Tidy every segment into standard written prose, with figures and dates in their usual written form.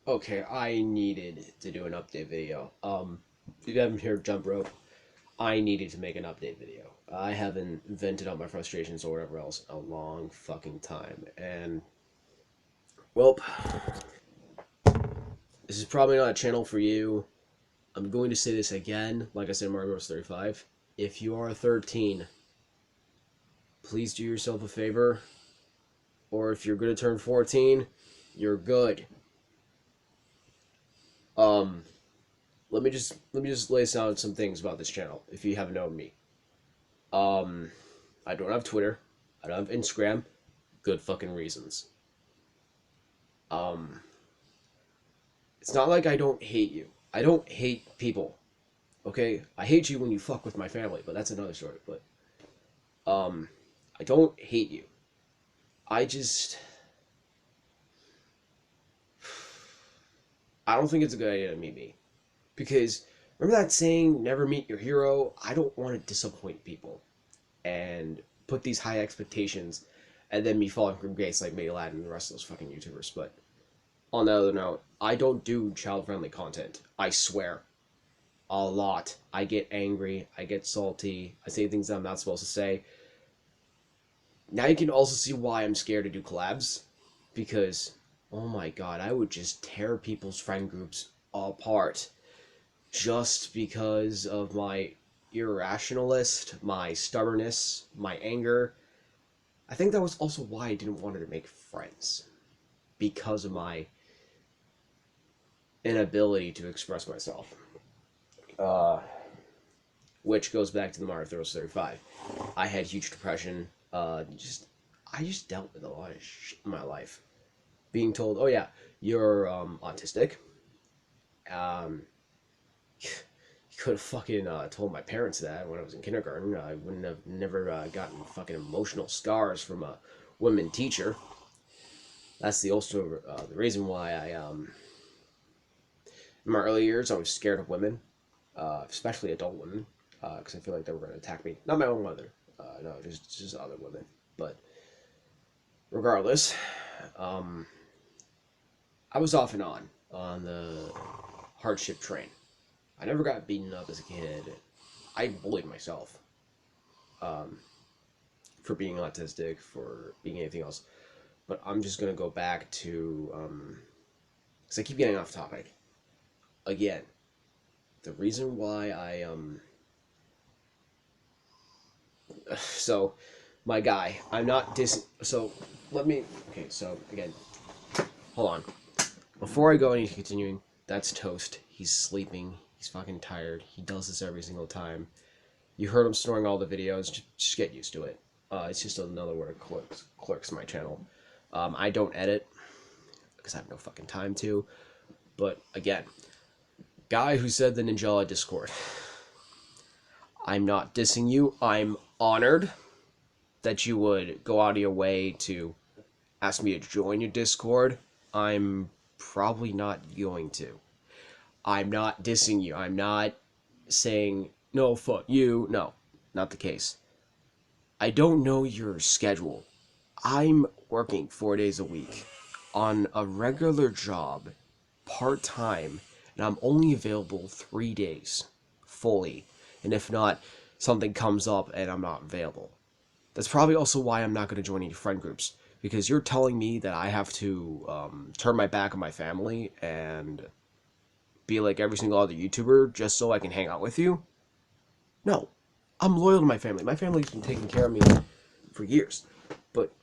Okay, I needed to do an update video. If you haven't heard Jump Rope, I needed to make an update video. I haven't vented out my frustrations or whatever else in a long fucking time. And, well, this is probably not a channel for you. I'm going to say this again, like I said in Mario Bros. 35. If you are 13, please do yourself a favor. Or if you're going to turn 14, you're good. Um, let me just lay down some things about this channel if you haven't known me. Um, I don't have Twitter. I don't have Instagram. Good fucking reasons. Um, it's not like I don't hate you. I don't hate people. Okay, I hate you when you fuck with my family, but that's another story. But um, I don't hate you. I just I don't think it's a good idea to meet me because remember that saying, "Never meet your hero." I don't want to disappoint people and put these high expectations, and then me falling from grace like Maylad and the rest of those fucking YouTubers. But on the other note, I don't do child-friendly content. I swear. A lot. I get angry. I get salty. I say things that I'm not supposed to say. Now you can also see why I'm scared to do collabs. Because, oh my god, I would just tear people's friend groups apart. Just because of my irrationalist, my stubbornness, my anger. I think that was also why I didn't want to make friends. Because of my inability to express myself. Uh, which goes back to the Mario Bros. 35. I had huge depression. I just dealt with a lot of shit in my life. Being told, "Oh yeah, you're autistic." Um, you could have fucking told my parents that when I was in kindergarten. I wouldn't have never gotten fucking emotional scars from a woman teacher. That's also the reason why in my early years I was scared of women, especially adult women, because I feel like they were going to attack me. Not my own mother, no, just other women. But regardless, um, I was off and on the hardship train. I never got beaten up as a kid. I bullied myself um, for being autistic, for being anything else. But I'm just gonna go back to because I keep getting off topic again. The reason why so my guy, I'm not so let me okay, so again, hold on. Before I go any continuing, that's Toast. He's sleeping. He's fucking tired. He does this every single time. You heard him snoring all the videos. Just get used to it. It's just another word of clerks my channel. I don't edit because I have no fucking time to. But again, guy who said the Ninjala Discord. I'm not dissing you. I'm honored that you would go out of your way to ask me to join your Discord. I'm probably not going to. I'm not dissing you. I'm not saying, no, fuck you. No, not the case. I don't know your schedule. I'm working 4 days a week on a regular job, part time, and I'm only available 3 days fully. And if not, something comes up and I'm not available. That's probably also why I'm not going to join any friend groups. Because you're telling me that I have to turn my back on my family and be like every single other YouTuber just so I can hang out with you? No. I'm loyal to my family. My family's been taking care of me for years. But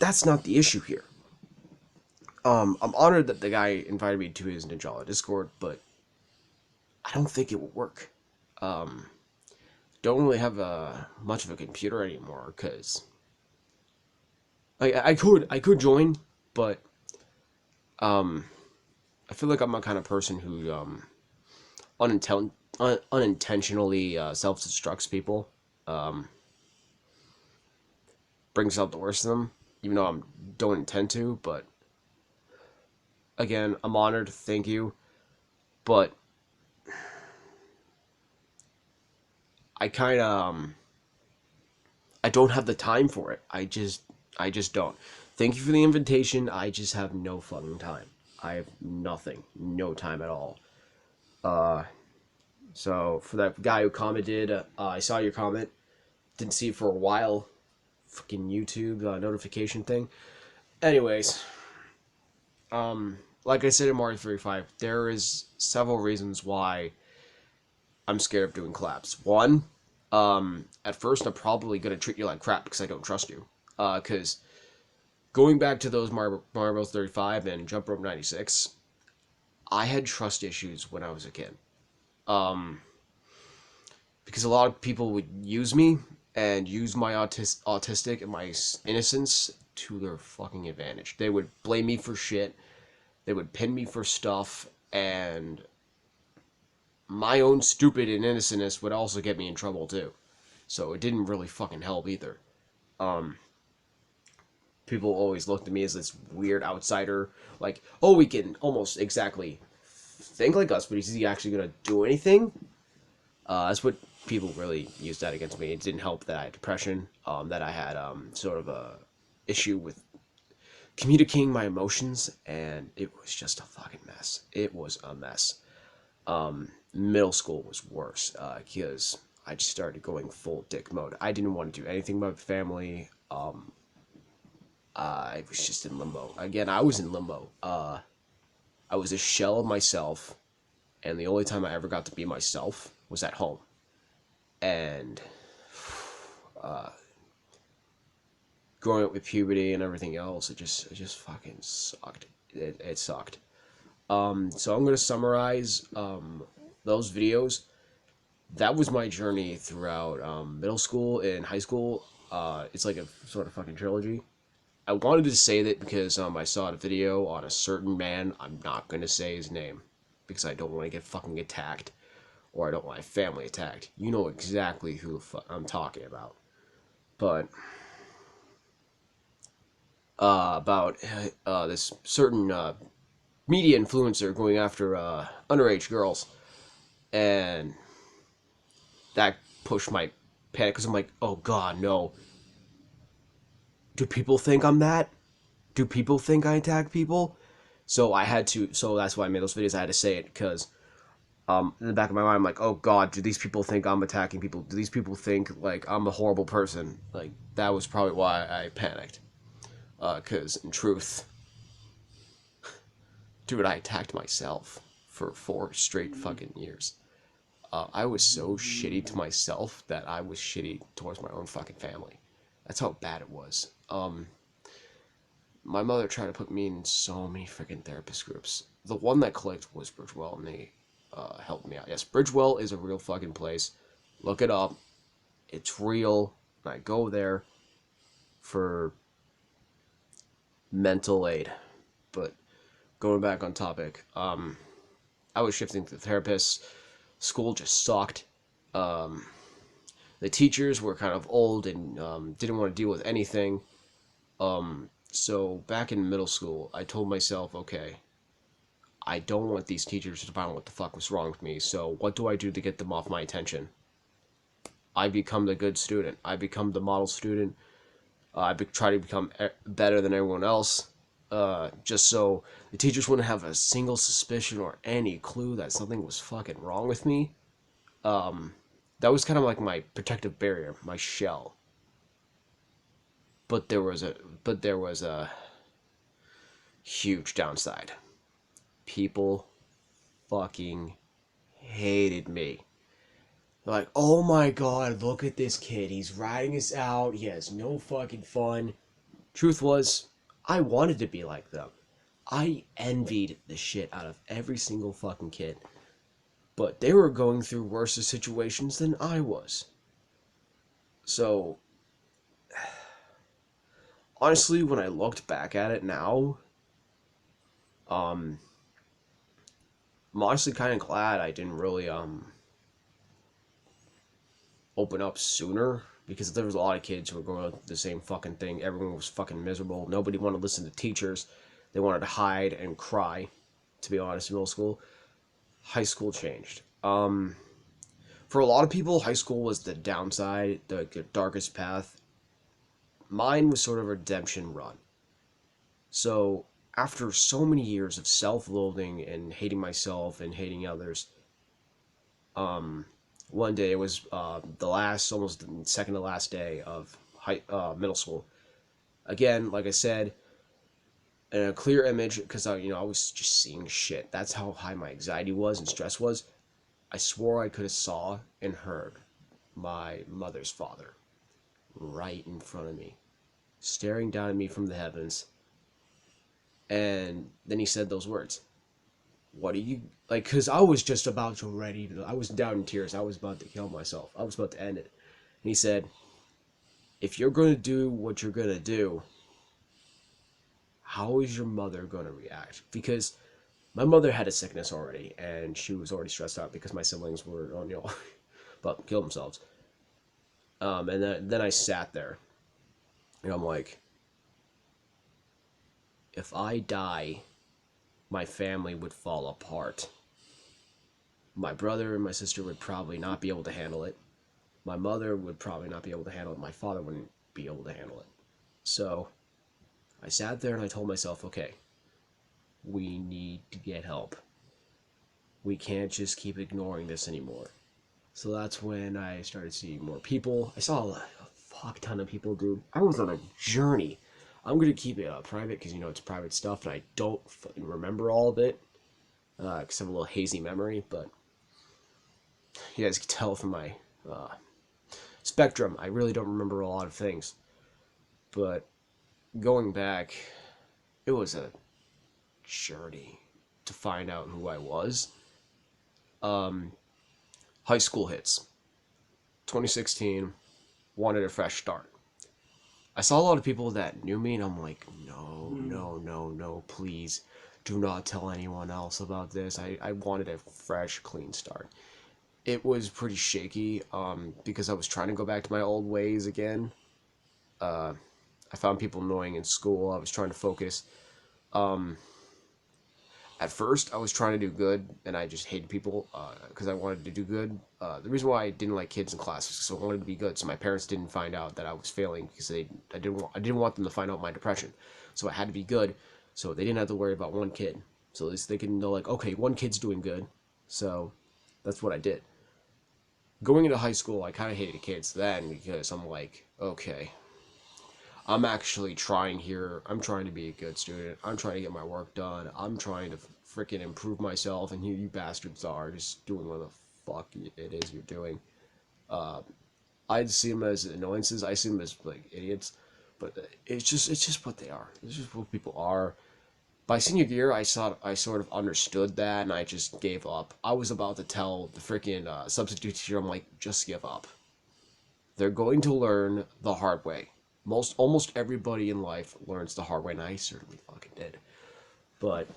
that's not the issue here. I'm honored that the guy invited me to his Ninjala Discord, but I don't think it will work. Um, don't really have much of a computer anymore because I could join, but um, I feel like I'm a kind of person who unintentionally self-destructs people, um, brings out the worst in them, even though I don't intend to. But again, I'm honored. Thank you, but I kind of I don't have the time for it. I just don't. Thank you for the invitation. I just have no fucking time. I have nothing, no time at all. Uh, so for that guy who commented, I saw your comment. Didn't see it for a while. Fucking YouTube notification thing. Anyways, like I said in Mario 35, there is several reasons why I'm scared of doing collabs. One, at first I'm probably gonna treat you like crap because I don't trust you. Because going back to those Mario Bros 35 and Jump Rope 96, I had trust issues when I was a kid. Because a lot of people would use me and use my autistic and my innocence to their fucking advantage. They would blame me for shit. They would pin me for stuff, and my own stupid and innocentness would also get me in trouble too. So it didn't really fucking help either. People always looked at me as this weird outsider, like, oh, he can almost exactly think like us, but is he actually gonna do anything? That's what people really used that against me. It didn't help that I had depression, that I had sort of a issue with communicating my emotions, and it was just a fucking mess. It was a mess. Middle school was worse because I just started going full dick mode. I didn't want to do anything with my family. I was just in limbo. Again, I was in limbo. I was a shell of myself, and the only time I ever got to be myself was at home. And growing up with puberty and everything else, it just fucking sucked. It sucked. So I'm gonna summarize those videos. That was my journey throughout middle school and high school. It's like a sort of fucking trilogy. I wanted to say that because I saw a video on a certain man. I'm not gonna say his name because I don't want to get fucking attacked, or I don't want my family attacked. You know exactly who the fuck I'm talking about. But about this certain media influencer going after underage girls, and that pushed my panic because I'm like, oh god, no. Do people think I'm that? Do people think I attack people? So I had to. So that's why I made those videos. I had to say it because in the back of my mind, I'm like, oh god, do these people think I'm attacking people? Do these people think like I'm a horrible person? Like that was probably why I panicked. Because in truth, dude, I attacked myself for 4 straight fucking years. I was so shitty to myself that I was shitty towards my own fucking family. That's how bad it was. My mother tried to put me in so many freaking therapist groups. The one that clicked was Bridgewell, and they helped me out. Yes, Bridgewell is a real fucking place. Look it up. It's real. I go there for mental aid. But going back on topic, I was shifting to therapists. School just sucked. The teachers were kind of old and didn't want to deal with anything. So back in middle school, I told myself, okay, I don't want these teachers to find out what the fuck was wrong with me. So what do I do to get them off my attention? I become the good student. I become the model student. I try to become better than everyone else. Just so the teachers wouldn't have a single suspicion or any clue that something was fucking wrong with me. That was kind of like my protective barrier, my shell. But there was a huge downside. People fucking hated me. They're like, oh my god, look at this kid. He's riding us out. He has no fucking fun. Truth was, I wanted to be like them. I envied the shit out of every single fucking kid. But they were going through worse situations than I was. So, honestly, when I looked back at it now, I'm honestly kind of glad I didn't really open up sooner, because there was a lot of kids who were going through the same fucking thing. Everyone was fucking miserable. Nobody wanted to listen to teachers. They wanted to hide and cry, to be honest, in middle school. High school changed. For a lot of people, high school was the downside, the darkest path. Mine was sort of a redemption run. So, after so many years of self-loathing and hating myself and hating others, um, one day it was the last, almost the second to last day of middle school. Again, like I said, in a clear image, because I was just seeing shit. That's how high my anxiety was and stress was. I swore I could have saw and heard my mother's father right in front of me, staring down at me from the heavens. And then he said those words. What are you like? Because I was just about to ready to. I was down in tears. I was about to kill myself. I was about to end it. And he said, "If you're going to do what you're going to do, how is your mother going to react?" Because my mother had a sickness already, and she was already stressed out because my siblings were on but killed themselves. And then I sat there, and I'm like, if I die, my family would fall apart. My brother and my sister would probably not be able to handle it. My mother would probably not be able to handle it. My father wouldn't be able to handle it. So I sat there and I told myself, okay, we need to get help. We can't just keep ignoring this anymore. So that's when I started seeing more people. I saw a fuck ton of people, dude. I was on a journey. I'm going to keep it private because, it's private stuff and I don't fucking remember all of it because I have a little hazy memory. But you guys can tell from my spectrum, I really don't remember a lot of things. But going back, it was a journey to find out who I was. High school hits. 2016, wanted a fresh start. I saw a lot of people that knew me, and I'm like, no, no, no, no, please do not tell anyone else about this. I wanted a fresh, clean start. It was pretty shaky because I was trying to go back to my old ways again. I found people annoying in school. I was trying to focus. At first, I was trying to do good, and I just hated people because I wanted to do good. The reason why I didn't like kids in class is because I wanted to be good, so my parents didn't find out that I was failing because I didn't want them to find out my depression. So I had to be good, so they didn't have to worry about one kid. So at least they can know, like, okay, one kid's doing good. So that's what I did. Going into high school, I kind of hated kids then because I'm like, okay, I'm actually trying here. I'm trying to be a good student. I'm trying to get my work done. I'm trying to freaking improve myself, and here you bastards are just doing what the fuck it is you're doing. I see them as annoyances. I see them as like idiots, but it's just what they are. It's just what people are. By senior year, I sort of understood that, and I just gave up. I was about to tell the freaking substitute teacher, I'm like, just give up. They're going to learn the hard way. Almost everybody in life learns the hard way, and I certainly fucking did. But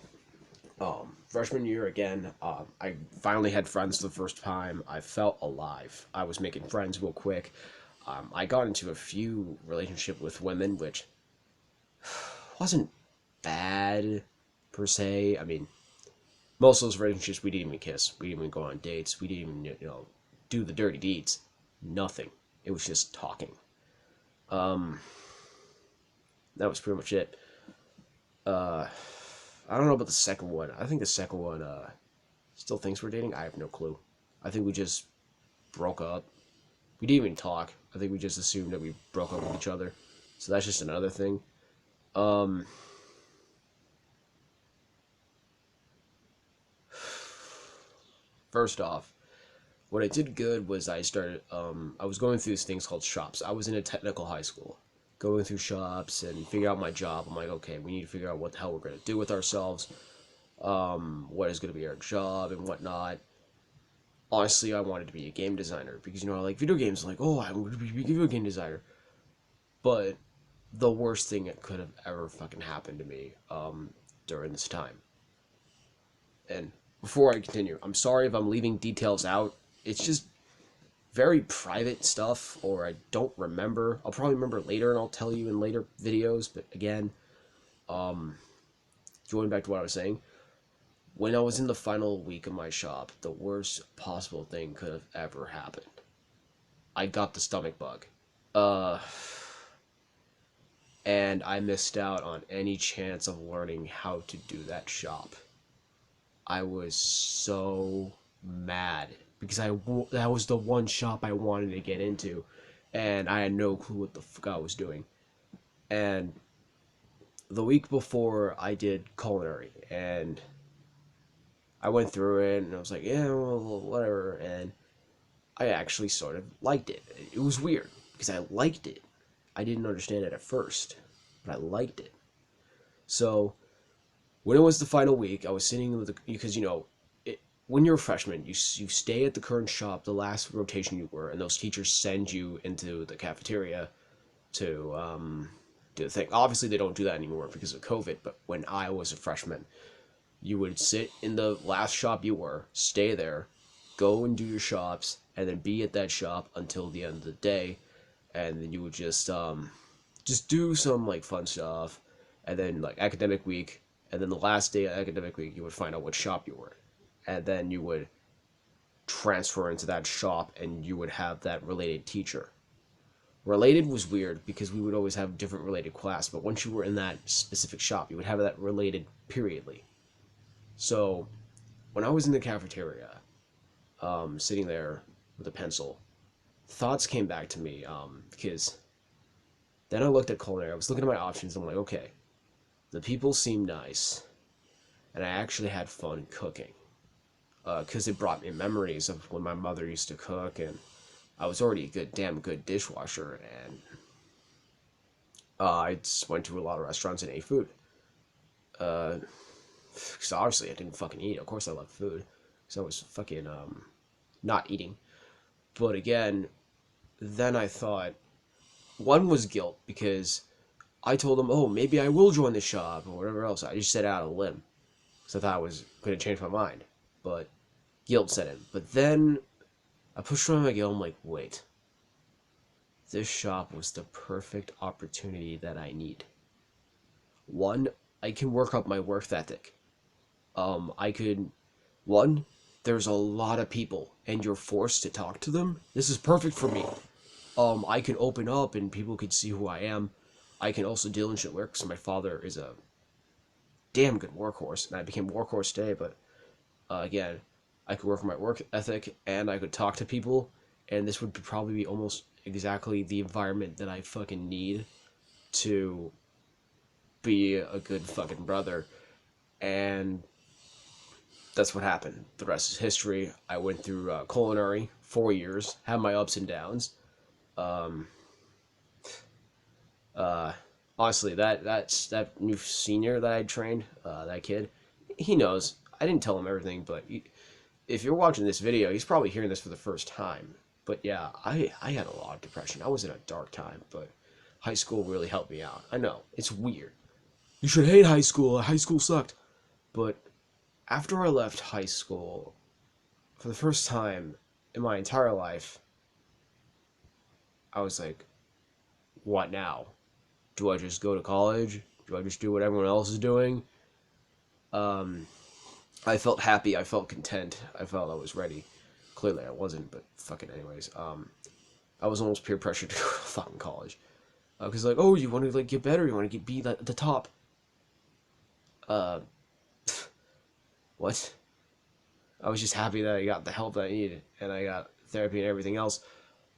freshman year again, I finally had friends for the first time. I felt alive. I was making friends real quick. I got into a few relationships with women, which wasn't bad per se. I mean, most of those relationships we didn't even kiss. We didn't even go on dates. We didn't even do the dirty deeds. Nothing. It was just talking. That was pretty much it. I don't know about the second one. I think the second one still thinks we're dating. I have no clue. I think we just broke up. We didn't even talk. I think we just assumed that we broke up with each other. So that's just another thing. First off, what I did good was I started. I was going through these things called shops. I was in a technical high school, going through shops and figure out my job. I'm like, okay, we need to figure out what the hell we're gonna do with ourselves. What is gonna be our job and whatnot. Honestly, I wanted to be a game designer because I like video games. I'm like, oh, I'm gonna be a video game designer. But the worst thing that could have ever fucking happened to me during this time. And before I continue, I'm sorry if I'm leaving details out. It's just very private stuff, or I don't remember. I'll probably remember later, and I'll tell you in later videos. But again, going back to what I was saying, when I was in the final week of my shop, the worst possible thing could have ever happened. I got the stomach bug. Uh, and I missed out on any chance of learning how to do that shop. I was so mad because that was the one shop I wanted to get into, and I had no clue what the fuck I was doing. And the week before, I did culinary, and I went through it, and I was like, yeah, well, whatever, and I actually sort of liked it. It was weird because I liked it. I didn't understand it at first, but I liked it. So when it was the final week, I was sitting with because when you're a freshman, you stay at the current shop the last rotation you were, and those teachers send you into the cafeteria to do the thing. Obviously, they don't do that anymore because of COVID. But when I was a freshman, you would sit in the last shop you were, stay there, go and do your shops, and then be at that shop until the end of the day, and then you would just do some like fun stuff, and then like academic week, and then the last day of academic week you would find out what shop you were, and then you would transfer into that shop and you would have that related teacher. Related was weird because we would always have different related class, but once you were in that specific shop you would have that related periodly. So when I was in the cafeteria, sitting there with a pencil, thoughts came back to me, because then I looked at culinary. I was looking at my options. I'm like, okay, the people seem nice, and I actually had fun cooking, because it brought me memories of when my mother used to cook, and I was already a damn good dishwasher, and I just went to a lot of restaurants and ate food. Because obviously I didn't fucking eat. Of course I love food, because I was fucking not eating. But again, then I thought one was guilt because I told them, oh, maybe I will join the shop or whatever else. I just said it out of a limb because I thought I was going to change my mind. But guilt set in. But then I pushed around my guilt. I'm like, wait. This shop was the perfect opportunity that I need. One, I can work up my work ethic. I could, one, there's a lot of people and you're forced to talk to them. This is perfect for me. I can open up and people can see who I am. I can also diligent work because my father is a damn good workhorse, and I became workhorse today. But again, I could work on my work ethic and I could talk to people, and this would probably be almost exactly the environment that I fucking need to be a good fucking brother. And that's what happened. The rest is history. I went through culinary 4 years, had my ups and downs. Um, Uh, Honestly, that new senior that I trained, that kid, he knows. I didn't tell him everything, but if you're watching this video, he's probably hearing this for the first time. But yeah, I had a lot of depression. I was in a dark time, but high school really helped me out. I know it's weird. You should hate high school. High school sucked. But after I left high school, for the first time in my entire life, I was like, what now? Do I just go to college? Do I just do what everyone else is doing? Um, I felt happy. I felt content. I felt I was ready. Clearly, I wasn't, but fucking anyways. I was almost peer pressured to go to fucking college. Because like, oh, you want to like get better. You want to be at the top. Uh, what? I was just happy that I got the help that I needed, and I got therapy and everything else.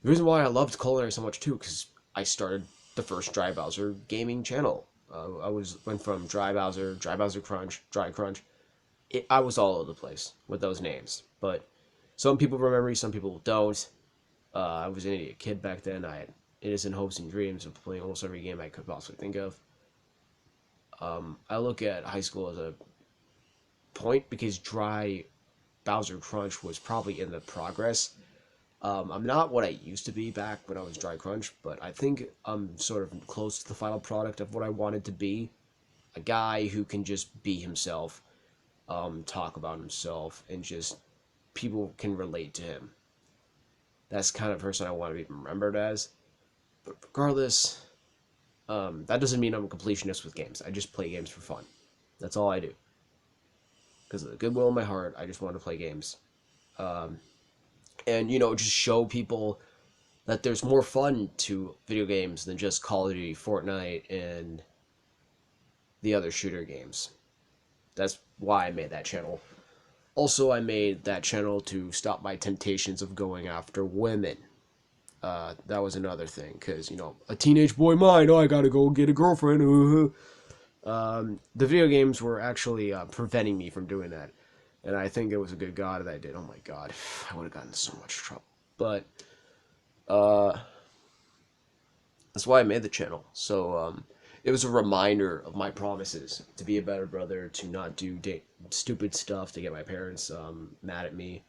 The reason why I loved culinary so much too, because I started the first Dry Bowser gaming channel. Went from Dry Bowser Crunch, Dry Crunch. I was all over the place with those names, but some people remember me, some people don't. I was an idiot kid back then. I had innocent hopes and dreams of playing almost every game I could possibly think of. I look at high school as a point because Dry Bowser Crunch was probably in the progress. I'm not what I used to be back when I was Dry Crunch, but I think I'm sort of close to the final product of what I wanted to be. A guy who can just be himself, talk about himself, and just people can relate to him. That's the kind of person I want to be remembered as. But regardless, that doesn't mean I'm a completionist with games. I just play games for fun. That's all I do. Because of the goodwill in my heart, I just want to play games. And, just show people that there's more fun to video games than just Call of Duty, Fortnite, and the other shooter games. That's why I made that channel. Also, I made that channel to stop my temptations of going after women. That was another thing, because, you know, a teenage boy mind, oh, I gotta go get a girlfriend. The video games were actually preventing me from doing that. And I think it was a good God that I did. Oh my God, I would have gotten in so much trouble. But, uh, that's why I made the channel. So, it was a reminder of my promises to be a better brother, to not do stupid stuff to get my parents mad at me.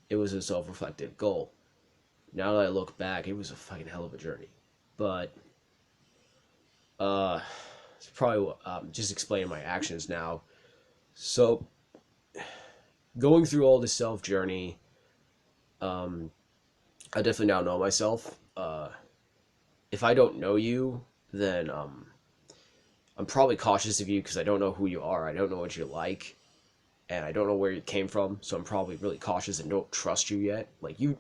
It was a self-reflective goal. Now that I look back, it was a fucking hell of a journey. But it's probably just explaining my actions now. So going through all this self journey, I definitely now know myself. If I don't know you, then I'm probably cautious of you because I don't know who you are. I don't know what you like, and I don't know where you came from. So I'm probably really cautious and don't trust you yet. Like you,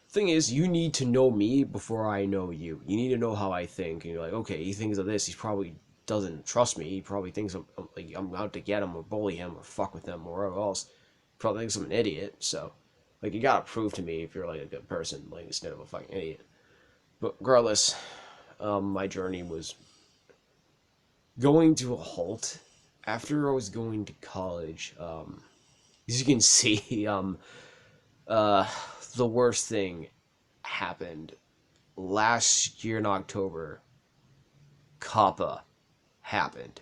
thing is, you need to know me before I know you. You need to know how I think, and you're like, okay, he thinks of this. He probably doesn't trust me. He probably thinks I'm out to get him or bully him or fuck with him or whatever else. He probably thinks I'm an idiot. So, like, you gotta prove to me if you're like a good person, like instead of a fucking idiot. But regardless, my journey was going to a halt after I was going to college. As you can see, uh, the worst thing happened last year in October. Kappa happened.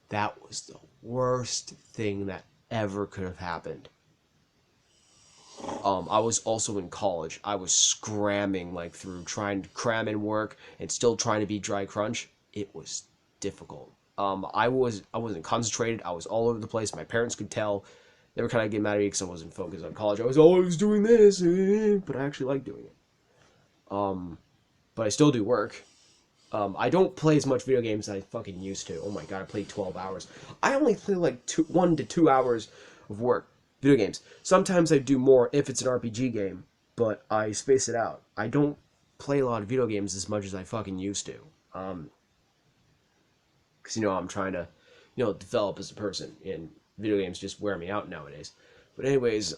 That was the worst thing that ever could have happened. I was also in college. I was scramming like through trying to cram in work and still trying to be dry crunch. It was difficult. I wasn't concentrated. I was all over the place. My parents could tell. They were kind of getting mad at me because I wasn't focused on college. I was always doing this, but I actually like doing it. But I still do work. I don't play as much video games as I fucking used to. Oh my God, I played 12 hours. I only play like 1 to 2 hours of work, video games. Sometimes I do more if it's an RPG game, but I space it out. I don't play a lot of video games as much as I fucking used to. Because, you know, I'm trying to, you know, develop as a person, and video games just wear me out nowadays. But anyways,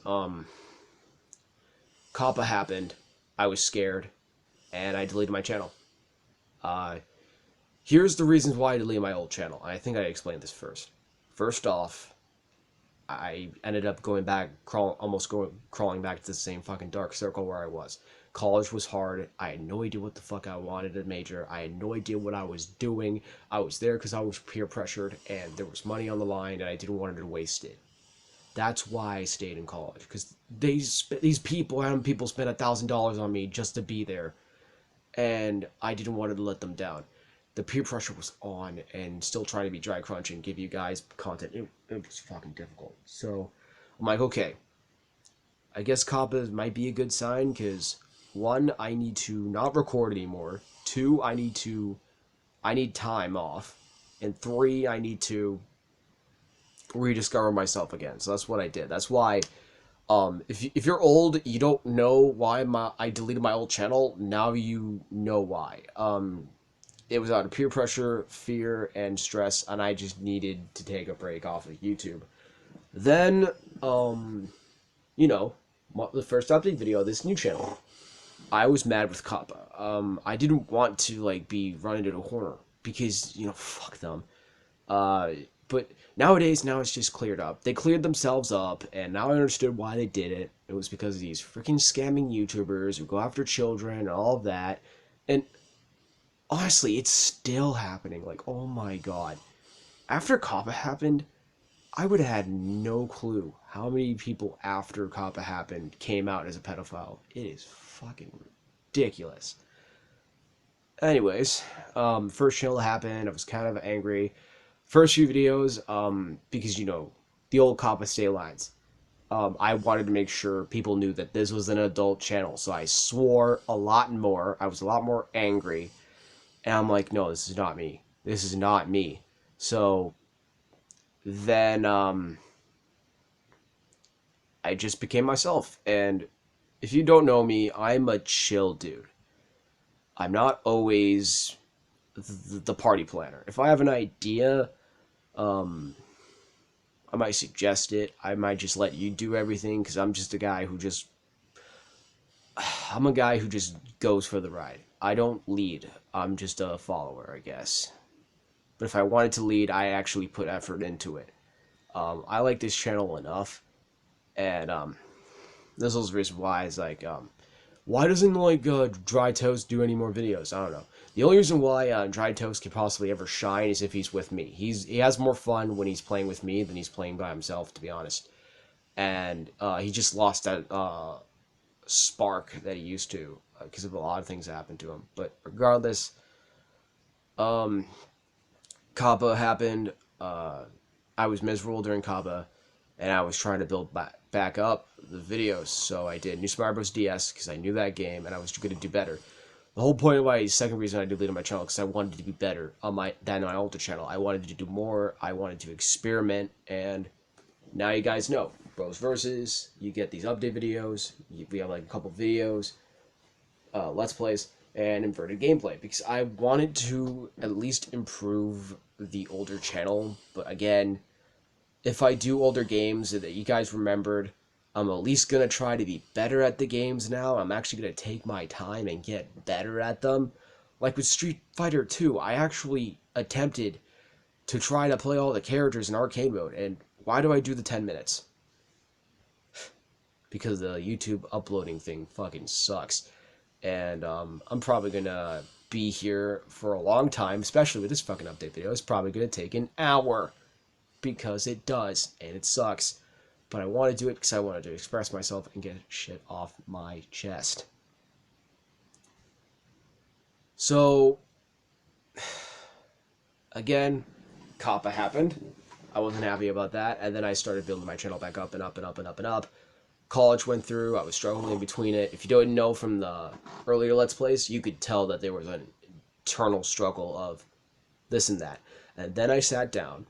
Kappa happened. I was scared, and I deleted my channel. Here's the reasons why I deleted my old channel. I think I explained this first. First off, I ended up going back, crawling back to the same fucking dark circle where I was. College was hard. I had no idea what the fuck I wanted to major. I had no idea what I was doing. I was there because I was peer pressured, and there was money on the line, and I didn't want to waste it. That's why I stayed in college, because these people spent $1,000 on me just to be there, and I didn't want to let them down. The peer pressure was on, and still trying to be dry crunch and give you guys content. It was fucking difficult. So I'm like, okay, I guess Kappa might be a good sign, because 1, I need to not record anymore. 2, I need time off. And 3, I need to rediscover myself again. So that's what I did. That's why, if you're old, you don't know why I deleted my old channel. Now you know why. It was out of peer pressure, fear, and stress, and I just needed to take a break off of YouTube. Then, you know, the first update video of this new channel, I was mad with Kappa. I didn't want to, like, be run into a corner, because, you know, fuck them. But now it's just cleared up. They cleared themselves up, and now I understood why they did it. It was because of these freaking scamming YouTubers who go after children and all of that. And honestly, it's still happening. Like, oh my God. After Kappa happened, I would have had no clue how many people after Kappa happened came out as a pedophile. It is fucking ridiculous. Anyways, first channel happened. I was kind of angry. First few videos, because, you know, the old Kappa stay lines. I wanted to make sure people knew that this was an adult channel, so I swore a lot more. I was a lot more angry. And I'm like, no, this is not me. This is not me. So then I just became myself. And if you don't know me, I'm a chill dude. I'm not always the party planner. If I have an idea, um, I might suggest it. I might just let you do everything because I'm just a guy who just I'm a guy who just goes for the ride. I don't lead. I'm just a follower, I guess. But if I wanted to lead, I actually put effort into it. I like this channel enough, and this was the reason why it's like, why doesn't like Dry Toast do any more videos? I don't know. The only reason why Dry Toast can possibly ever shine is if he's with me. He has more fun when he's playing with me than he's playing by himself, to be honest. And he just lost that spark that he used to because of a lot of things that happened to him. But regardless, um, Kappa happened. I was miserable during Kappa, and I was trying to build back up the videos. So I did New Super Mario Bros. DS because I knew that game and I was going to do better. The whole point of why, second reason I deleted my channel, because I wanted to be better on my older channel. I wanted to do more. I wanted to experiment, and now you guys know. Bros Versus, you get these update videos. We have like a couple videos, Let's Plays, and inverted gameplay, because I wanted to at least improve the older channel. But again, if I do older games that you guys remembered, I'm at least going to try to be better at the games now. I'm actually going to take my time and get better at them. Like with Street Fighter 2, I actually attempted to try to play all the characters in arcade mode. And why do I do the 10 minutes? Because the YouTube uploading thing fucking sucks. And I'm probably going to be here for a long time, especially with this fucking update video. It's probably going to take an hour. Because it does, and it sucks. But I want to do it because I wanted to express myself and get shit off my chest. So, again, Kappa happened. I wasn't happy about that, and then I started building my channel back up and up and up and up and up. College went through, I was struggling in between it. If you don't know from the earlier Let's Plays, you could tell that there was an eternal struggle of this and that. And then I sat down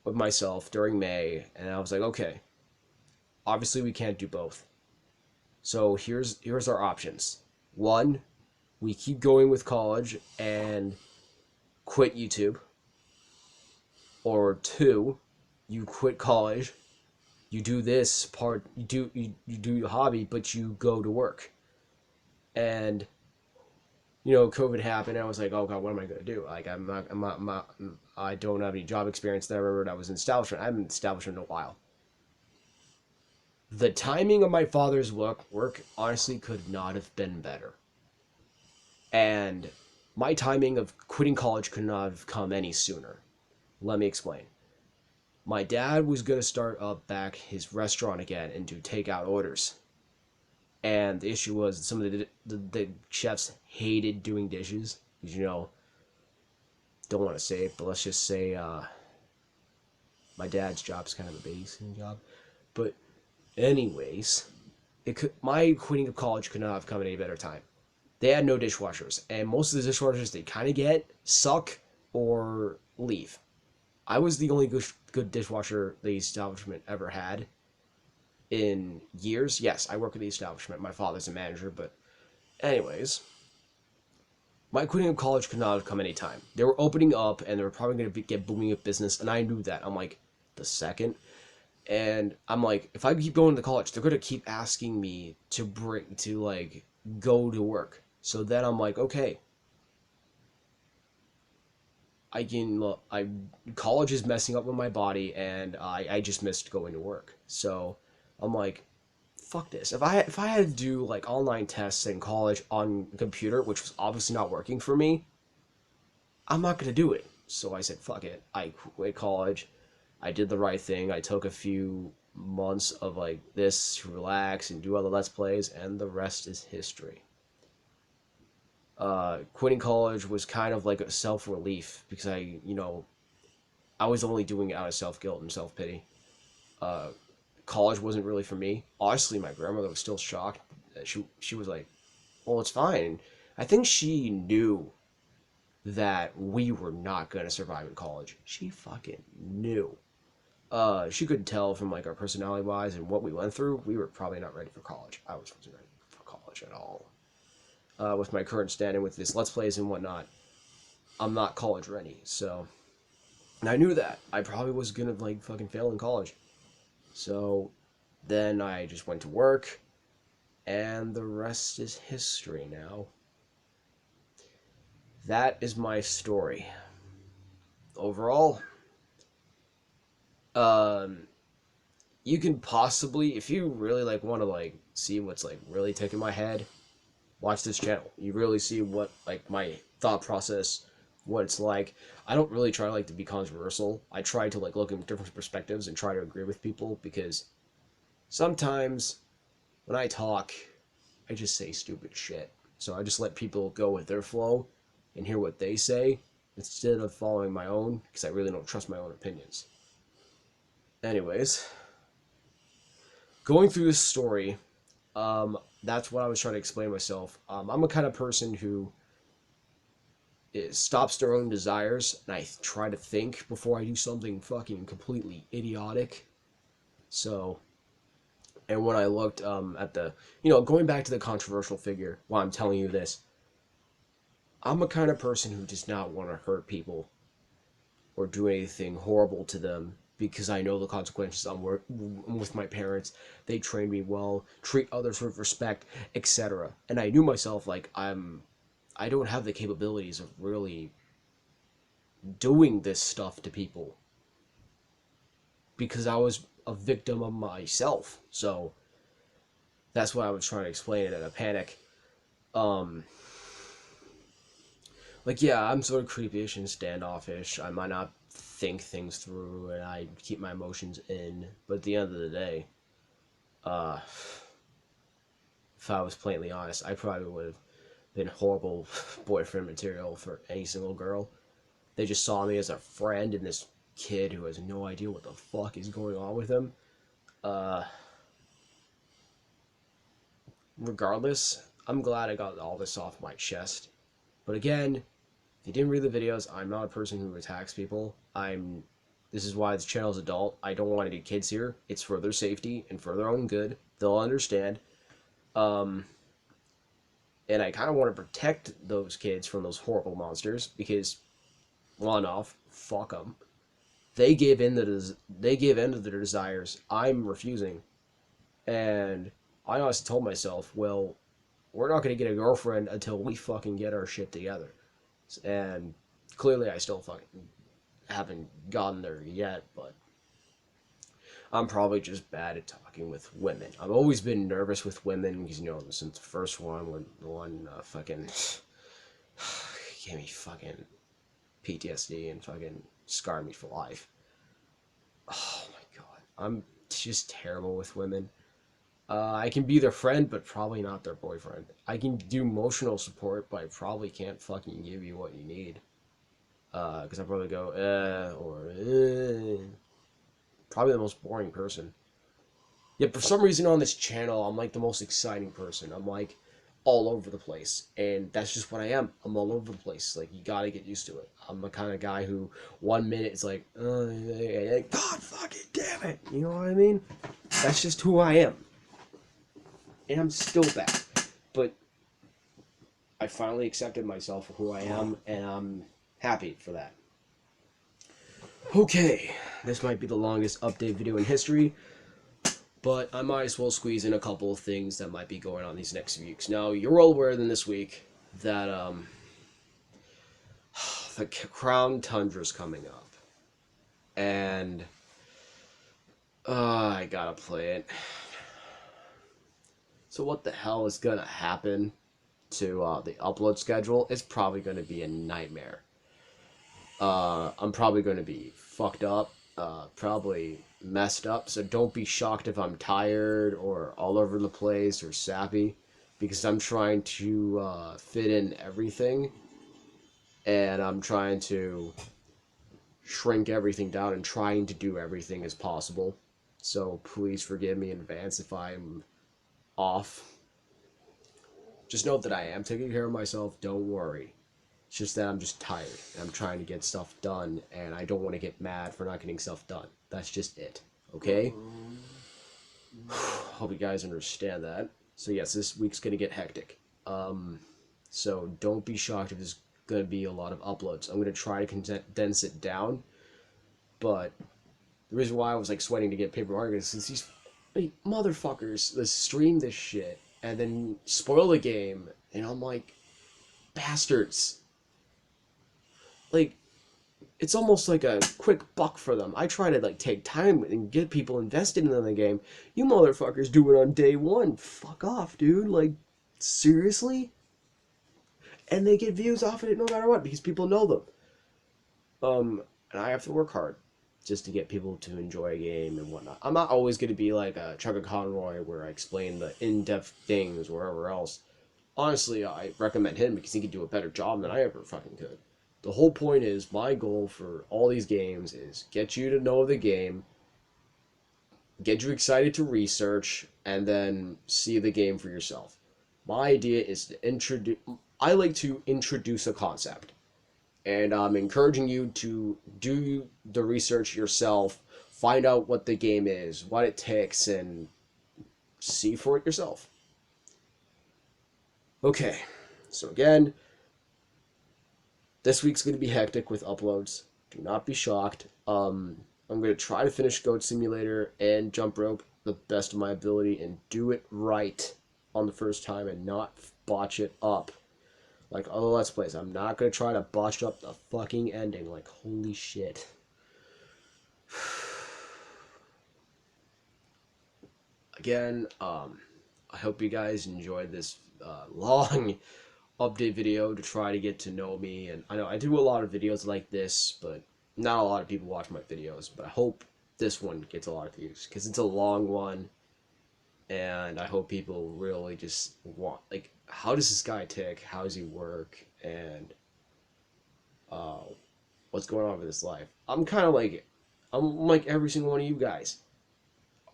with myself during May, and I was like, okay, obviously we can't do both. So here's our options. One, we keep going with college and quit YouTube. Or two, you quit college, you do this part, you do your hobby, but you go to work. And COVID happened, and I was like, oh god, what am I gonna do? Like, I don't have any job experience there. I remember I was in establishment. I haven't been establishment in a while. The timing of my father's work honestly could not have been better. And my timing of quitting college could not have come any sooner. Let me explain. My dad was going to start up back his restaurant again and do takeout orders. And the issue was some of the chefs hated doing dishes. Because, don't want to say it, but let's just say my dad's job is kind of a babysitting job. But anyways, my quitting of college could not have come at any better time. They had no dishwashers, and most of the dishwashers they kind of get suck or leave. I was the only good dishwasher the establishment ever had in years. Yes, I work at the establishment. My father's a manager, but anyways, my quitting of college could not have come any time. They were opening up, and they were probably going to get booming of business, and I knew that. I'm like, the second. And I'm like, if I keep going to college, they're going to keep asking me to go to work. So then I'm like, okay, college is messing up with my body, and I just missed going to work. So I'm like, fuck this. If I had to do like online tests in college on computer, which was obviously not working for me, I'm not gonna do it. So I said, fuck it. I quit college. I did the right thing. I took a few months of like this to relax and do other Let's Plays, and the rest is history. Quitting college was kind of like a self-relief because I was only doing it out of self-guilt and self-pity. College wasn't really for me. Honestly, my grandmother was still shocked. She was like, well, it's fine. I think she knew that we were not going to survive in college. She fucking knew. She could tell from like our personality wise and what we went through, we were probably not ready for college. I wasn't ready for college at all. With my current standing with this Let's Plays and whatnot, I'm not college ready. So, and I knew that. I probably was gonna like fucking fail in college. So then I just went to work, and the rest is history now. That is my story. Overall, um, you can possibly, if you really like want to like see what's like really taking my head, watch this channel. You really see what like my thought process, what it's like. I don't really try like to be controversial. I try to like look at different perspectives and try to agree with people, because sometimes when I talk, I just say stupid shit. So I just let people go with their flow and hear what they say instead of following my own, because I really don't trust my own opinions. Anyways, going through this story, that's what I was trying to explain myself. I'm a kind of person who stops their own desires, and I try to think before I do something fucking completely idiotic. So, and when I looked at the, going back to the controversial figure, while I'm telling you this, I'm a kind of person who does not want to hurt people or do anything horrible to them, because I know the consequences. I'm with my parents. They trained me well, treat others with respect, etc. And I knew myself like I don't have the capabilities of really doing this stuff to people, because I was a victim of myself. So that's why I was trying to explain it in a panic. Like, yeah, I'm sort of creepyish and standoffish. I might not think things through, and I keep my emotions in. But at the end of the day, uh, if I was plainly honest, I probably would have been horrible boyfriend material for any single girl. They just saw me as a friend and this kid who has no idea what the fuck is going on with him. Uh, Regardless, I'm glad I got all this off my chest. But again, if you didn't read the videos, I'm not a person who attacks people. This is why this channel is adult. I don't want any kids here. It's for their safety and for their own good. They'll understand. And I kind of want to protect those kids from those horrible monsters, because, one off, fuck them. They give in to their desires. I'm refusing, and I honestly told myself, well, we're not going to get a girlfriend until we fucking get our shit together. And clearly I still fucking haven't gotten there yet, but I'm probably just bad at talking with women. I've always been nervous with women because, since the first one, when the one fucking gave me fucking PTSD and fucking scarred me for life. Oh my god. I'm just terrible with women. I can be their friend, but probably not their boyfriend. I can do emotional support, but I probably can't fucking give you what you need. Because I probably go, or, probably the most boring person. Yet for some reason on this channel, I'm like the most exciting person. I'm like all over the place. And that's just what I am. I'm all over the place. Like, you gotta get used to it. I'm the kind of guy who 1 minute it's like, God fucking damn it. You know what I mean? That's just who I am. And I'm still bad. But I finally accepted myself for who I am, and I'm happy for that. Okay, this might be the longest update video in history, but I might as well squeeze in a couple of things that might be going on these next weeks. Now, you're all aware than this week that the Crown Tundra's coming up, and I gotta play it. So what the hell is gonna happen to the upload schedule? It's probably gonna be a nightmare. I'm probably gonna be fucked up, probably messed up, so don't be shocked if I'm tired or all over the place or sappy, because I'm trying to fit in everything, and I'm trying to shrink everything down and trying to do everything as possible. So please forgive me in advance if I'm off. Just note that I am taking care of myself, don't worry. It's just that I'm just tired, and I'm trying to get stuff done, and I don't want to get mad for not getting stuff done. That's just it. Okay? Hope you guys understand that. So yes, this week's gonna get hectic. So don't be shocked if there's gonna be a lot of uploads. I'm gonna try to condense it down, but the reason why I was like sweating to get Paper Mario is since these motherfuckers that stream this shit and then spoil the game, and I'm like, bastards. Like, it's almost like a quick buck for them. I try to like take time and get people invested in the game. You motherfuckers do it on day one. Fuck off, dude. Like, seriously? And they get views off of it no matter what because people know them. And I have to work hard just to get people to enjoy a game and whatnot. I'm not always going to be like a Chuck Conroy where I explain the in-depth things wherever else. Honestly, I recommend him because he can do a better job than I ever fucking could. The whole point is, my goal for all these games is get you to know the game, get you excited to research, and then see the game for yourself. My idea is to I like to introduce a concept. And I'm encouraging you to do the research yourself, find out what the game is, what it takes, and see for it yourself. Okay, so again, this week's going to be hectic with uploads. Do not be shocked. I'm going to try to finish Goat Simulator and Jump Rope the best of my ability and do it right on the first time and not botch it up like other Let's Plays. I'm not going to try to botch up the fucking ending. Like, holy shit. Again, I hope you guys enjoyed this long update video to try to get to know me. And I know I do a lot of videos like this, but not a lot of people watch my videos. But I hope this one gets a lot of views because it's a long one. And I hope people really just want, like, how does this guy tick? How does he work? And what's going on with his life? I'm like every single one of you guys.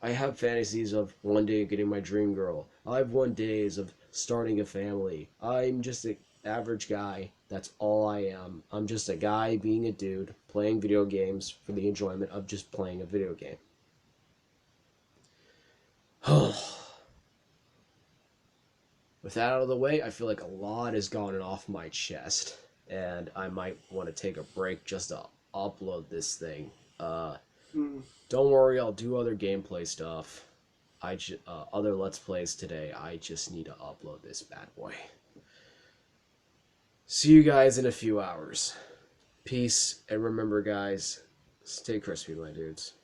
I have fantasies of one day getting my dream girl. I have one days of starting a family. I'm just an average guy. That's all I am. I'm just a guy being a dude, playing video games for the enjoyment of just playing a video game. With that out of the way, I feel like a lot has gone off my chest, and I might want to take a break just to upload this thing. Don't worry, I'll do other gameplay stuff. Other Let's Plays today. I just need to upload this bad boy. See you guys in a few hours. Peace, and remember, guys, stay crispy, my dudes.